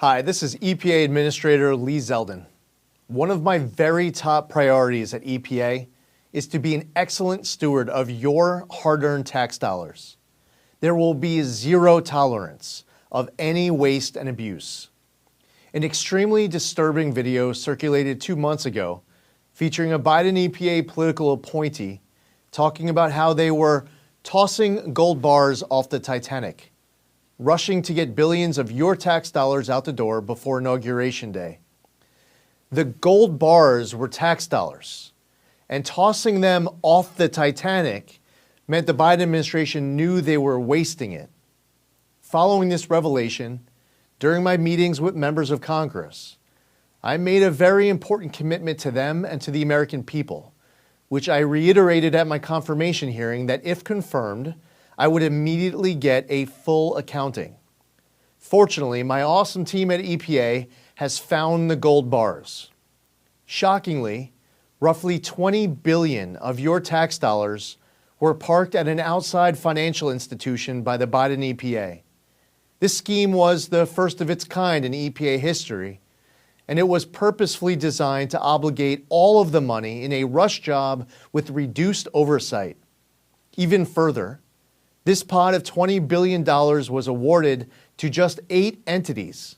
Hi, this is EPA Administrator Lee Zeldin. One of my very top priorities at EPA is to be an excellent steward of your hard-earned tax dollars. There will be zero tolerance of any waste and abuse. An extremely disturbing video circulated 2 months ago featuring a Biden EPA political appointee talking about how they were tossing gold bars off the Titanic, rushing to get billions of your tax dollars out the door before Inauguration Day. The gold bars were tax dollars, and tossing them off the Titanic meant the Biden administration knew they were wasting it. Following this revelation, during my meetings with members of Congress, I made a very important commitment to them and to the American people, which I reiterated at my confirmation hearing that if confirmed, I would immediately get a full accounting. Fortunately, my awesome team at EPA has found the gold bars. Shockingly, roughly $20 billion of your tax dollars were parked at an outside financial institution by the Biden EPA. This scheme was the first of its kind in EPA history, and it was purposefully designed to obligate all of the money in a rush job with reduced oversight. Even further, this pot of $20 billion was awarded to just 8 entities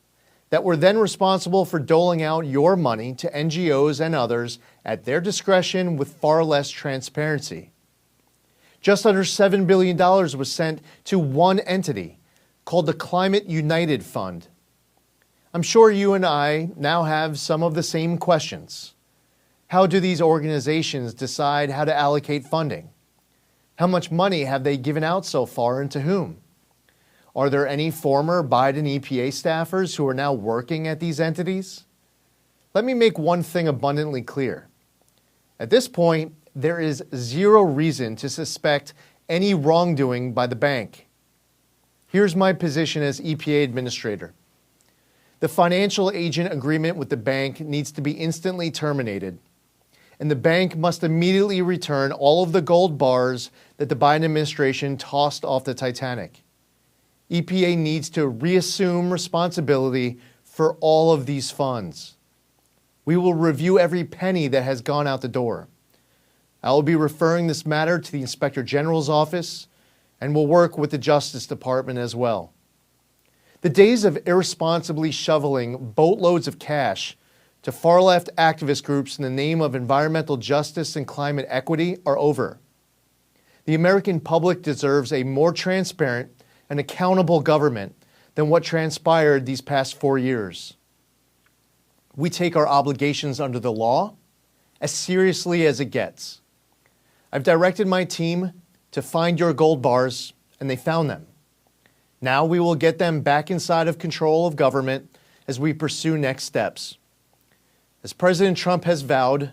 that were then responsible for doling out your money to NGOs and others at their discretion with far less transparency. Just under $7 billion was sent to one entity called the Climate United Fund. I'm sure you and I now have some of the same questions. How do these organizations decide how to allocate funding? How much money have they given out so far and to whom? Are there any former Biden EPA staffers who are now working at these entities? Let me make one thing abundantly clear. At this point, there is zero reason to suspect any wrongdoing by the bank. Here's my position as EPA Administrator. The financial agent agreement with the bank needs to be instantly terminated, and the bank must immediately return all of the gold bars that the Biden administration tossed off the Titanic. EPA needs to reassume responsibility for all of these funds. We will review every penny that has gone out the door. I will be referring this matter to the Inspector General's office and will work with the Justice Department as well. The days of irresponsibly shoveling boatloads of cash to far-left activist groups in the name of environmental justice and climate equity are over. The American public deserves a more transparent and accountable government than what transpired these past 4 years. We take our obligations under the law as seriously as it gets. I've directed my team to find your gold bars, and they found them. Now we will get them back inside of control of government as we pursue next steps. As President Trump has vowed,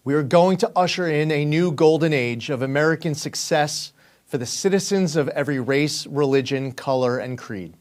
we are going to usher in a new golden age of American success for the citizens of every race, religion, color, and creed.